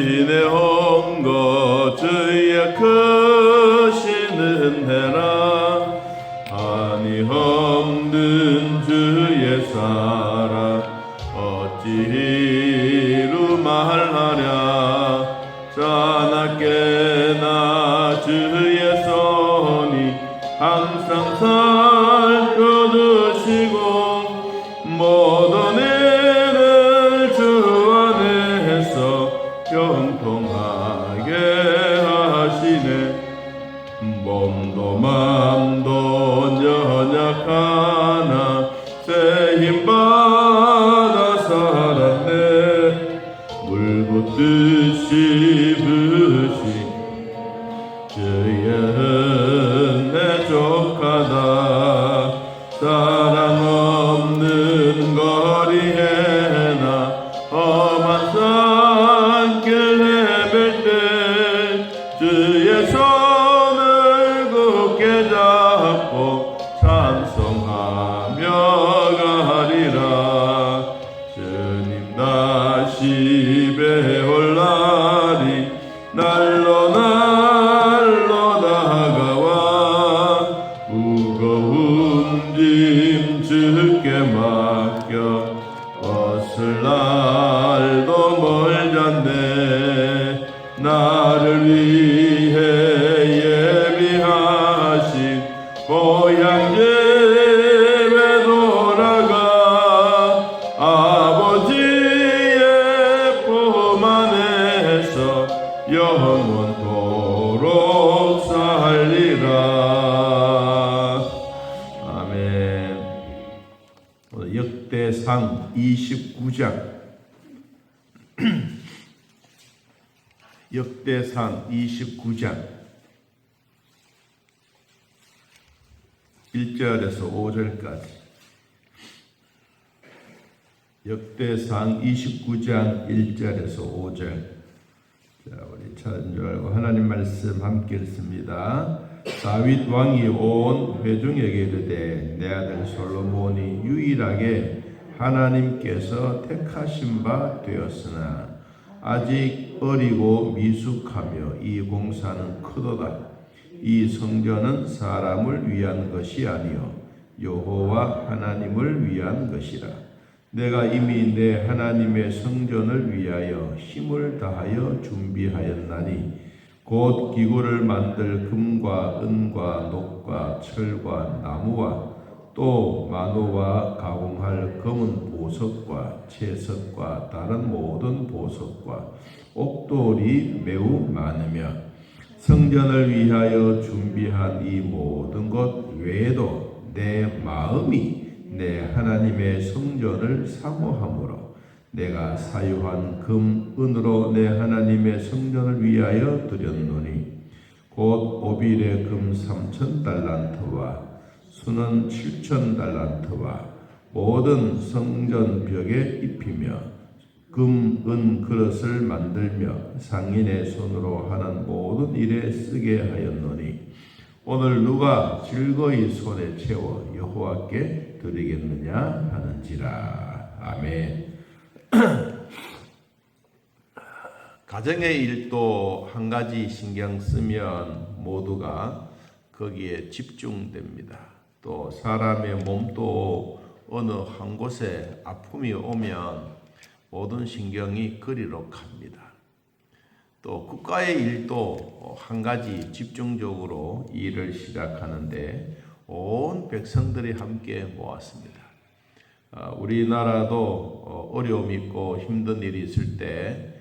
당신의 온것 주의 크신 은혜라 한이 없는 주의 사랑 어찌 이루 말하랴 자나깨나 주의 손이 항상 살펴두시고 모든 일을 주 안에서 형통하게 하시네 몸도 맘도 연약하나 새 힘받아 살았네 물붓듯이 부신 주의 은혜 족하다 사랑 없는 거리에나 험한 산길 헤맬 때 주의 손을 굳게 잡고 찬송하며 가리라 주님 다시 배울 날이 날로 다가와 무거운 짐 주께 맡겨 벗을 날도 멀잖네 나를 위해 예비하신 고향 집에 돌아가 아버지의 품 안에서 영원토록 살리라. 아멘. 오늘 역대상 29장 역대상 29장 1절에서 5절까지 역대상 29장 1절에서 5절 자, 우리 찾은 줄 알고 하나님 말씀 함께 읽습니다. 다윗 왕이 온 회중에게 이르되 내 아들 솔로몬이 유일하게 하나님께서 택하신 바 되었으나 아직 어리고 미숙하며 이 공사는 크도다. 이 성전은 사람을 위한 것이 아니요 여호와 하나님을 위한 것이라. 내가 이미 내 하나님의 성전을 위하여 힘을 다하여 준비하였나니 곧 기구를 만들 금과 은과 녹과 철과 나무와 또 만호와 가공할 검은 보석과 채석과 다른 모든 보석과 옥돌이 매우 많으며 성전을 위하여 준비한 이 모든 것 외에도 내 마음이 내 하나님의 성전을 사모하므로 내가 사유한 금, 은으로 내 하나님의 성전을 위하여 드렸노니 곧 오빌의 금 3,000달란트와 수는 7,000달란트와 모든 성전 벽에 입히며 금, 은 그릇을 만들며 상인의 손으로 하는 모든 일에 쓰게 하였노니 오늘 누가 즐거이 손에 채워 여호와께 드리겠느냐 하는지라. 아멘. 가정의 일도 한 가지 신경 쓰면 모두가 거기에 집중됩니다. 또 사람의 몸도 어느 한 곳에 아픔이 오면 모든 신경이 그리로 갑니다. 또 국가의 일도 한 가지 집중적으로 일을 시작하는데 온 백성들이 함께 모았습니다. 우리나라도 어려움 있고 힘든 일이 있을 때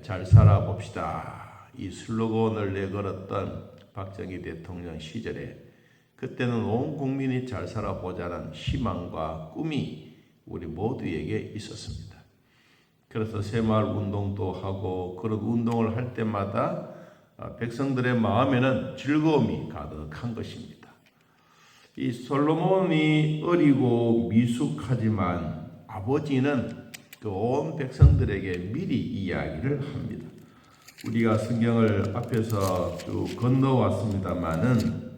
잘 살아봅시다. 이 슬로건을 내걸었던 박정희 대통령 시절에 그때는 온 국민이 잘 살아보자는 희망과 꿈이 우리 모두에게 있었습니다. 그래서 새마을 운동도 하고 그런 운동을 할 때마다 백성들의 마음에는 즐거움이 가득한 것입니다. 이 솔로몬이 어리고 미숙하지만 아버지는 그 온 백성들에게 미리 이야기를 합니다. 우리가 성경을 앞에서 쭉 건너왔습니다마는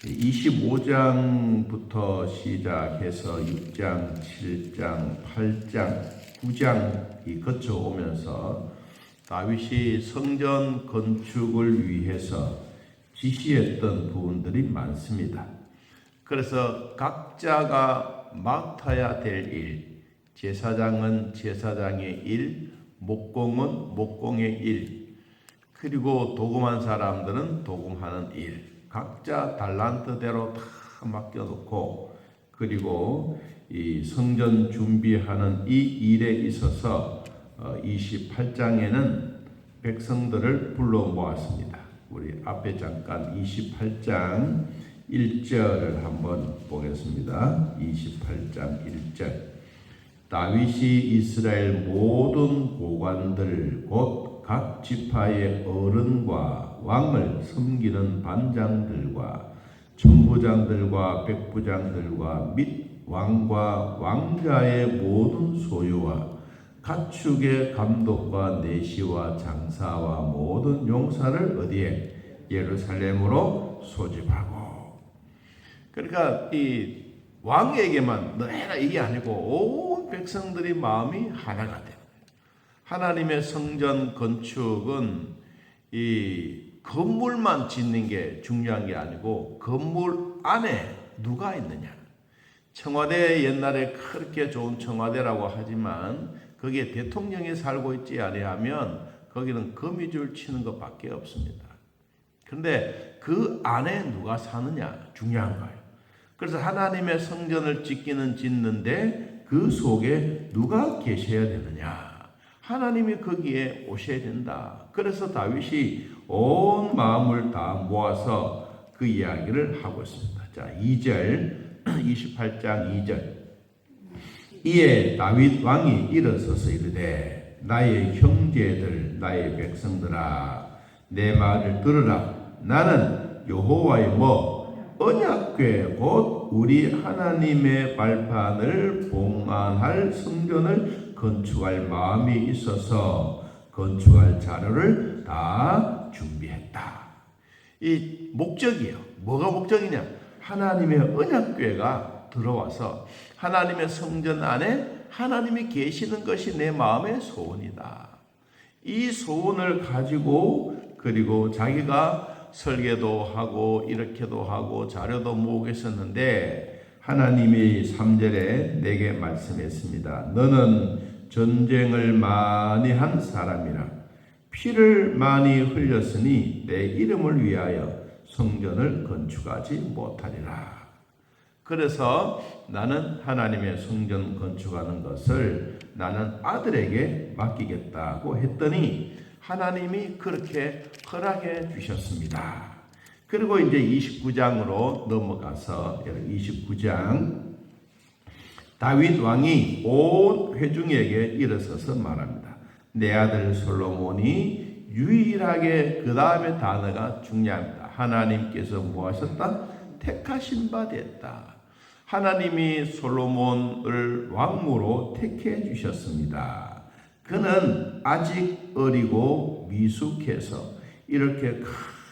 25장부터 시작해서 6장, 7장, 8장, 9장이 거쳐오면서 다윗이 성전 건축을 위해서 지시했던 부분들이 많습니다. 그래서 각자가 맡아야 될 일, 제사장은 제사장의 일, 목공은 목공의 일, 그리고 도금한 사람들은 도금하는 일, 각자 달란트대로 다 맡겨놓고, 그리고 이 성전 준비하는 이 일에 있어서 28장에는 백성들을 불러 모았습니다. 우리 앞에 잠깐 28장 1절을 한번 보겠습니다. 28장 1절. 다윗이 이스라엘 모든 고관들 곧 각 지파의 어른과 왕을 섬기는 반장들과 천부장들과 백부장들과 및 왕과 왕자의 모든 소유와 가축의 감독과 내시와 장사와 모든 용사를 어디에? 예루살렘으로 소집하고. 그러니까 이 왕에게만 너해라 이게 아니고 온 백성들이 마음이 하나가 돼요. 하나님의 성전 건축은 이 건물만 짓는 게 중요한 게 아니고 건물 안에 누가 있느냐. 청와대 옛날에 그렇게 좋은 청와대라고 하지만 거기에 대통령이 살고 있지 아니하면 거기는 거미줄 치는 것밖에 없습니다. 그런데 그 안에 누가 사느냐 중요한 거예요. 그래서 하나님의 성전을 짓는데 그 속에 누가 계셔야 되느냐. 하나님이 거기에 오셔야 된다. 그래서 다윗이 온 마음을 다 모아서 그 이야기를 하고 있습니다. 자, 2절, 28장 2절. 이에 다윗 왕이 일어서서 이르되 나의 형제들 나의 백성들아 내 말을 들으라. 나는 여호와의 언약궤 곧 우리 하나님의 발판을 봉안할 성전을 건축할 마음이 있어서 건축할 자료를 다 준비했다. 이 목적이요. 뭐가 목적이냐? 하나님의 언약궤가 들어와서 하나님의 성전 안에 하나님이 계시는 것이 내 마음의 소원이다. 이 소원을 가지고 그리고 자기가 설계도 하고 이렇게도 하고 자료도 모으고 있었는데 하나님이 3절에 내게 말씀했습니다. 너는 전쟁을 많이 한 사람이라 피를 많이 흘렸으니 내 이름을 위하여 성전을 건축하지 못하리라. 그래서 나는 하나님의 성전 건축하는 것을 나는 아들에게 맡기겠다고 했더니 하나님이 그렇게 허락해 주셨습니다. 그리고 이제 29장으로 넘어가서 29장 다윗 왕이 온 회중에게 일어서서 말합니다. 내 아들 솔로몬이 유일하게 그 다음에 단어가 중요합니다. 하나님께서 뭐 하셨다? 택하신 바 됐다. 하나님이 솔로몬을 왕으로 택해 주셨습니다. 그는 아직 어리고 미숙해서 이렇게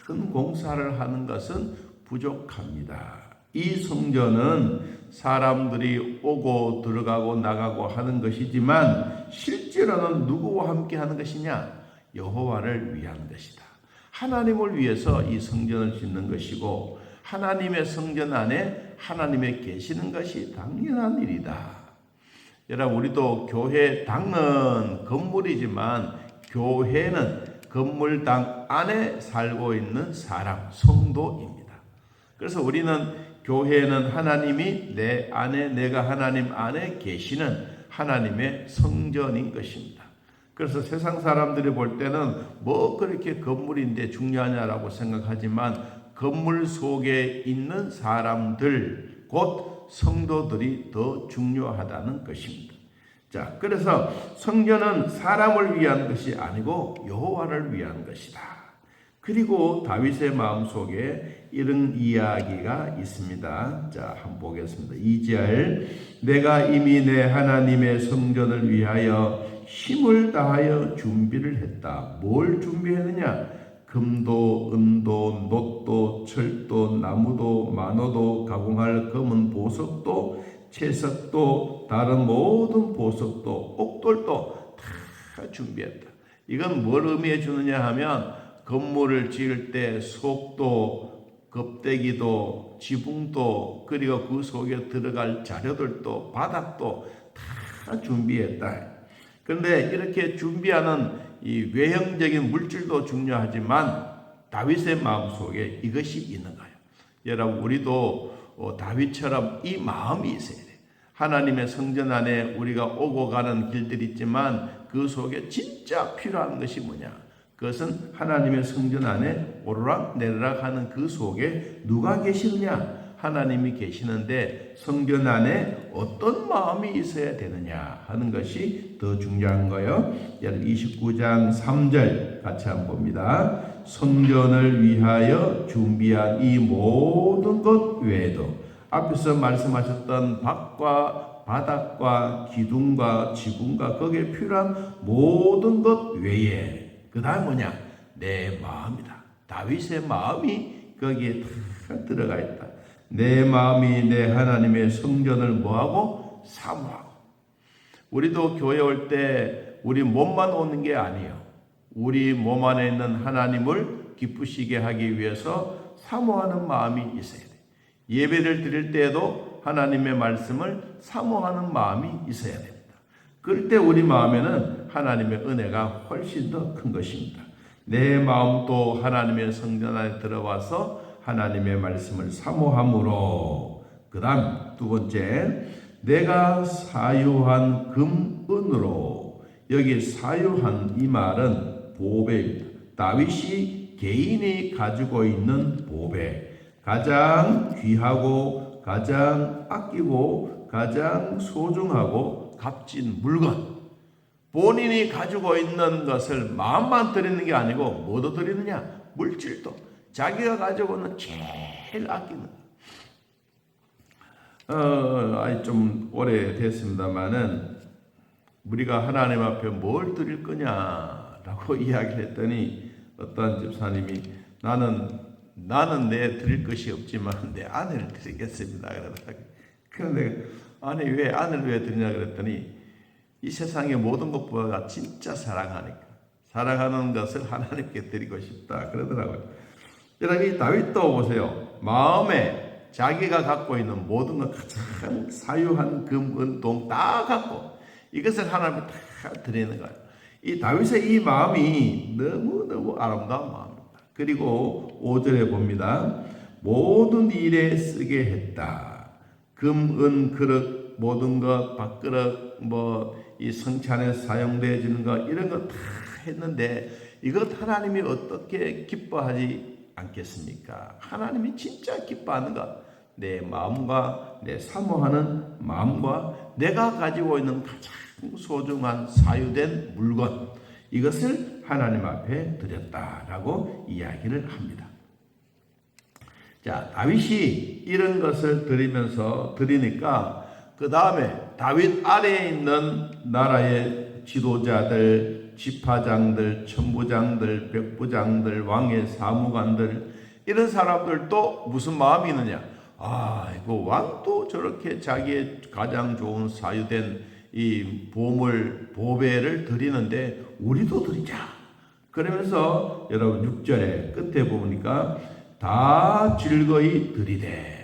큰 공사를 하는 것은 부족합니다. 이 성전은 사람들이 오고 들어가고 나가고 하는 것이지만 실제로는 누구와 함께 하는 것이냐? 여호와를 위한 것이다. 하나님을 위해서 이 성전을 짓는 것이고 하나님의 성전 안에 하나님의 계시는 것이 당연한 일이다. 여러분 우리도 교회당은 건물이지만 교회는 건물당 안에 살고 있는 사람, 성도입니다. 그래서 우리는 교회는 하나님이 내 안에 내가 하나님 안에 계시는 하나님의 성전인 것입니다. 그래서 세상 사람들이 볼 때는 뭐 그렇게 건물인데 중요하냐라고 생각하지만 건물 속에 있는 사람들 곧 성도들이 더 중요하다는 것입니다. 자, 그래서 성전은 사람을 위한 것이 아니고 여호와를 위한 것이다. 그리고 다윗의 마음속에 이런 이야기가 있습니다. 자, 한번 보겠습니다. 2절 내가 이미 내 하나님의 성전을 위하여 힘을 다하여 준비를 했다. 뭘 준비했느냐? 금도, 은도, 놋도, 철도, 나무도, 만호도, 가공할 검은 보석도, 채석도, 다른 모든 보석도, 옥돌도 다 준비했다. 이건 뭘 의미해 주느냐 하면 건물을 지을 때 속도, 겁대기도, 지붕도, 그리고 그 속에 들어갈 자료들도, 바닥도 다 준비했다. 그런데 이렇게 준비하는 이 외형적인 물질도 중요하지만 다윗의 마음속에 이것이 있는 거예요. 여러분, 우리도 다윗처럼 이 마음이 있어야 돼요. 하나님의 성전 안에 우리가 오고 가는 길들이 있지만 그 속에 진짜 필요한 것이 뭐냐? 그것은 하나님의 성전 안에 오르락 내리락 하는 그 속에 누가 계시느냐? 하나님이 계시는데 성전 안에 어떤 마음이 있어야 되느냐 하는 것이 더 중요한 거예요. 29장 3절 같이 한번 봅니다. 성전을 위하여 준비한 이 모든 것 외에도 앞에서 말씀하셨던 밭과 바닥과 기둥과 지붕과 거기에 필요한 모든 것 외에 그 다음 뭐냐? 내 마음이다. 다윗의 마음이 거기에 다 들어가 있다. 내 마음이 내 하나님의 성전을 뭐하고? 사모하고. 우리도 교회 올 때 우리 몸만 오는 게 아니에요. 우리 몸 안에 있는 하나님을 기쁘시게 하기 위해서 사모하는 마음이 있어야 돼요. 예배를 드릴 때에도 하나님의 말씀을 사모하는 마음이 있어야 됩니다. 그럴 때 우리 마음에는 하나님의 은혜가 훨씬 더 큰 것입니다. 내 마음도 하나님의 성전 안에 들어와서 하나님의 말씀을 사모함으로, 그 다음 두 번째, 내가 사유한 금은으로. 여기 사유한 이 말은 보배입니다. 다윗이 개인이 가지고 있는 보배, 가장 귀하고 가장 아끼고 가장 소중하고 값진 물건, 본인이 가지고 있는 것을 마음만 드리는 게 아니고 뭐도 드리느냐? 물질도. 자기가 가지고 있는 제일 아끼는 좀 오래됐습니다마는 우리가 하나님 앞에 뭘 드릴 거냐라고 이야기를 했더니 어떤 집사님이 나는 내 드릴 것이 없지만 내 아내를 드리겠습니다. 그런데 아니 왜 아내를 왜 드리냐 그랬더니 이 세상의 모든 것보다 진짜 사랑하니까 사랑하는 것을 하나님께 드리고 싶다 그러더라고요. 여러분, 이 다윗도 보세요. 마음에 자기가 갖고 있는 모든 것 가장 사유한 금, 은, 동 다 갖고 이것을 하나님께 다 드리는 거예요. 이 다윗의 이 마음이 너무너무 아름다운 마음입니다. 그리고 5절에 봅니다. 모든 일에 쓰게 했다. 금, 은, 그릇, 모든 것, 밥그릇, 이 성찬에 사용되어지는 것, 이런 거 다 했는데 이것 하나님이 어떻게 기뻐하지 않겠습니까? 하나님이 진짜 기뻐하는 것, 내 마음과 내 사모하는 마음과 내가 가지고 있는 가장 소중한 사유된 물건, 이것을 하나님 앞에 드렸다라고 이야기를 합니다. 자, 다윗이 이런 것을 드리니까 그 다음에 다윗 아래에 있는 나라의 지도자들, 지파장들, 천부장들, 백부장들, 왕의 사무관들, 이런 사람들도 무슨 마음이 있느냐? 이거 왕도 저렇게 자기의 가장 좋은 사유된 이 보배를 드리는데 우리도 드리자. 그러면서 여러분 6절에 끝에 보니까 다 즐거이 드리되.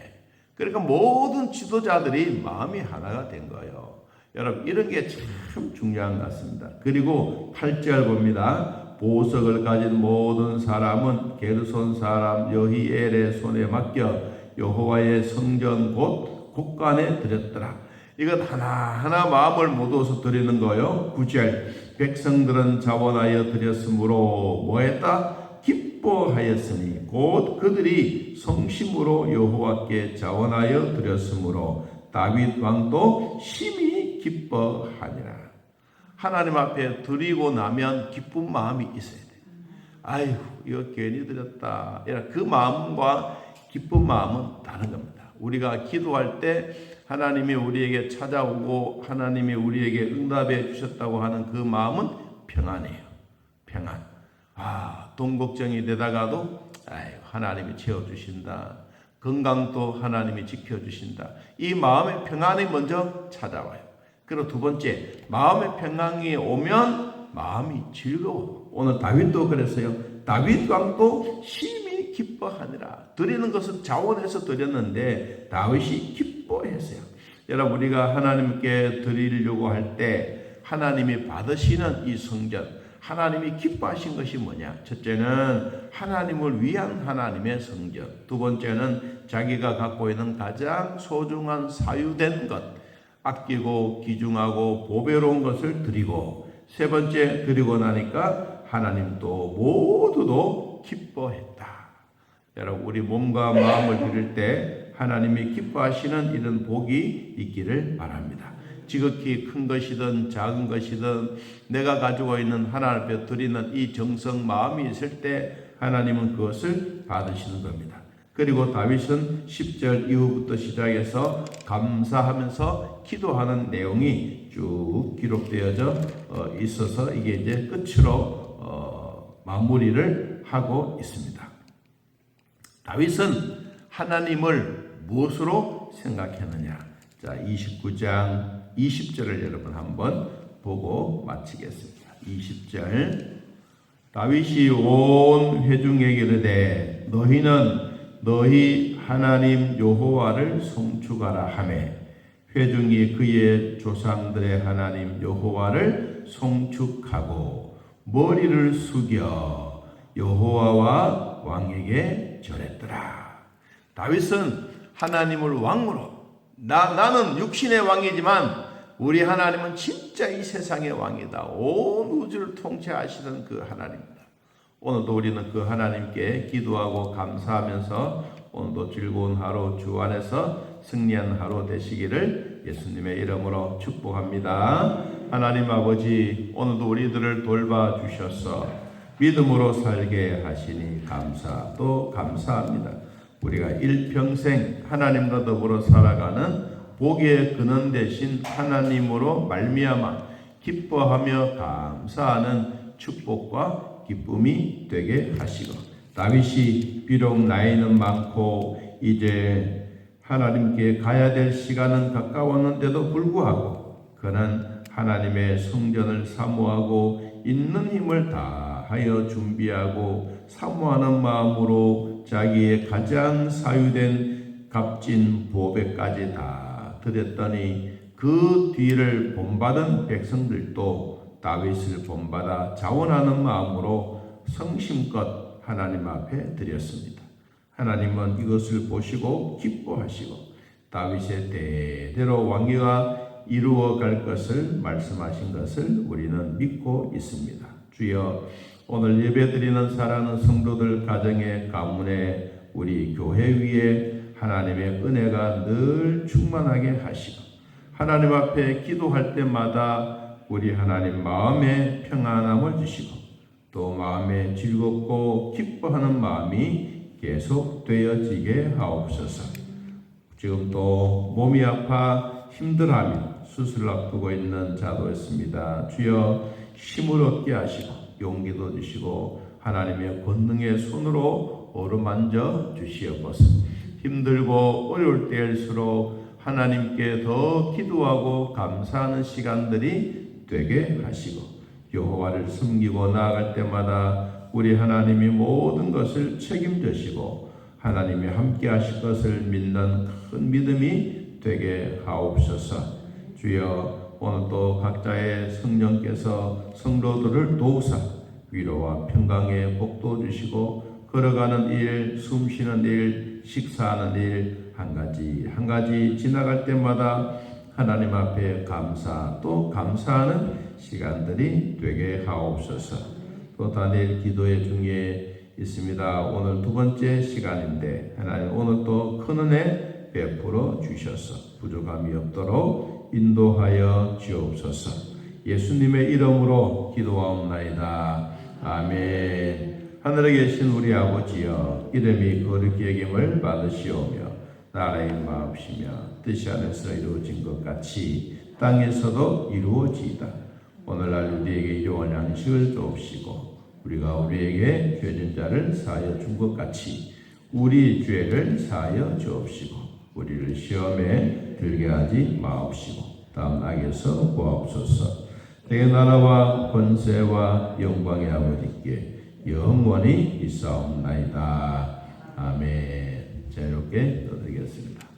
그러니까 모든 지도자들이 마음이 하나가 된 거예요. 여러분 이런 게 참 중요한 것 같습니다. 그리고 8절 봅니다. 보석을 가진 모든 사람은 게르손 사람 여히엘의 손에 맡겨 여호와의 성전 곧 곳간에 드렸더라. 이것 하나하나 마음을 모두서 드리는 거요. 9절 백성들은 자원하여 드렸으므로 뭐했다? 기뻐하였으니 곧 그들이 성심으로 여호와께 자원하여 드렸으므로 다윗 왕도 심히 기뻐하니라. 하나님 앞에 드리고 나면 기쁜 마음이 있어야 돼. 아이고 이거 괜히 드렸다. 그 마음과 기쁜 마음은 다른 겁니다. 우리가 기도할 때 하나님이 우리에게 찾아오고 하나님이 우리에게 응답해 주셨다고 하는 그 마음은 평안해요. 평안. 돈 걱정이 되다가도 하나님이 채워주신다. 건강도 하나님이 지켜주신다. 이 마음의 평안이 먼저 찾아와요. 그리고 두 번째, 마음의 평안이 오면 마음이 즐거워. 오늘 다윗도 그랬어요. 다윗 왕도 심히 기뻐하니라. 드리는 것은 자원해서 드렸는데 다윗이 기뻐했어요. 여러분, 우리가 하나님께 드리려고 할 때 하나님이 받으시는 이 성전, 하나님이 기뻐하신 것이 뭐냐? 첫째는 하나님을 위한 하나님의 성전, 두 번째는 자기가 갖고 있는 가장 소중한 사유된 것, 아끼고 귀중하고 보배로운 것을 드리고, 세 번째 드리고 나니까 하나님도 모두도 기뻐했다. 여러분, 우리 몸과 마음을 드릴 때 하나님이 기뻐하시는 이런 복이 있기를 바랍니다. 지극히 큰 것이든 작은 것이든 내가 가지고 있는 하나님 앞에 드리는 이 정성 마음이 있을 때 하나님은 그것을 받으시는 겁니다. 그리고 다윗은 10절 이후부터 시작해서 감사하면서 기도하는 내용이 쭉 기록되어져 있어서 이게 이제 끝으로 마무리를 하고 있습니다. 다윗은 하나님을 무엇으로 생각했느냐? 자, 29장 20절을 여러분 한번 보고 마치겠습니다. 20절. 다윗이 온 회중에게 이르되 너희는 너희 하나님 여호와를 송축하라 하매 회중이 그의 조상들의 하나님 여호와를 송축하고 머리를 숙여 여호와와 왕에게 절했더라. 다윗은 하나님을 왕으로, 나는 육신의 왕이지만 우리 하나님은 진짜 이 세상의 왕이다. 온 우주를 통치하시는 그 하나님이다. 오늘도 우리는 그 하나님께 기도하고 감사하면서 오늘도 즐거운 하루, 주 안에서 승리한 하루 되시기를 예수님의 이름으로 축복합니다. 하나님 아버지, 오늘도 우리들을 돌봐주셔서 믿음으로 살게 하시니 또 감사합니다. 우리가 일평생 하나님과 더불어 살아가는 복의 근원 되신 하나님으로 말미암아 기뻐하며 감사하는 축복과 기쁨이 되게 하시고, 다윗이 비록 나이는 많고 이제 하나님께 가야 될 시간은 가까웠는데도 불구하고 그는 하나님의 성전을 사모하고 있는 힘을 다하여 준비하고 사모하는 마음으로 자기의 가장 사유된 값진 보배까지 다 드렸더니 그 뒤를 본받은 백성들도 다윗을 본받아 자원하는 마음으로 성심껏 하나님 앞에 드렸습니다. 하나님은 이것을 보시고 기뻐하시고 다윗의 대대로 왕위가 이루어갈 것을 말씀하신 것을 우리는 믿고 있습니다. 주여, 오늘 예배드리는 사랑하는 성도들 가정의 가문에 우리 교회 위에 하나님의 은혜가 늘 충만하게 하시고 하나님 앞에 기도할 때마다 우리 하나님 마음에 평안함을 주시고 또 마음에 즐겁고 기뻐하는 마음이 계속 되어지게 하옵소서. 지금 또 몸이 아파 힘들어하며 수술을 앞두고 있는 자도 있습니다. 주여, 힘을 얻게 하시고 용기도 주시고 하나님의 권능의 손으로 어루만져 주시옵소서. 힘들고 어려울 때일수록 하나님께 더 기도하고 감사하는 시간들이 되게 하시고 여호와를 섬기고 나아갈 때마다 우리 하나님이 모든 것을 책임지시고 하나님이 함께 하실 것을 믿는 큰 믿음이 되게 하옵소서. 주여, 오늘도 각자의 성령께서 성도들을 도우사 위로와 평강의 복도 주시고 걸어가는 일, 숨쉬는 일, 식사하는 일 한 가지 지나갈 때마다 하나님 앞에 또 감사하는 시간들이 되게 하옵소서. 또 다니엘 기도의 중에 있습니다. 오늘 두 번째 시간인데 하나님 오늘 또 큰 은혜 베풀어 주셔서 부족함이 없도록 인도하여 주옵소서. 예수님의 이름으로 기도하옵나이다. 아멘. 하늘에 계신 우리 아버지여, 이름이 거룩히 여김을 받으시오며 나라의 마옵시며 뜻이 하늘에서 이루어진 것 같이 땅에서도 이루어지이다. 오늘날 우리에게 일용할 양식을 주옵시고 우리가 우리에게 죄진 자를 사하여 준 것 같이 우리 죄를 사하여 주옵시고 우리를 시험에 들게 하지 마옵시고 다음 악에서 구하옵소서. 내 나라와 권세와 영광의 아버지께 영원히 있사옵나이다. 아멘. 자유롭게 떠들겠습니다.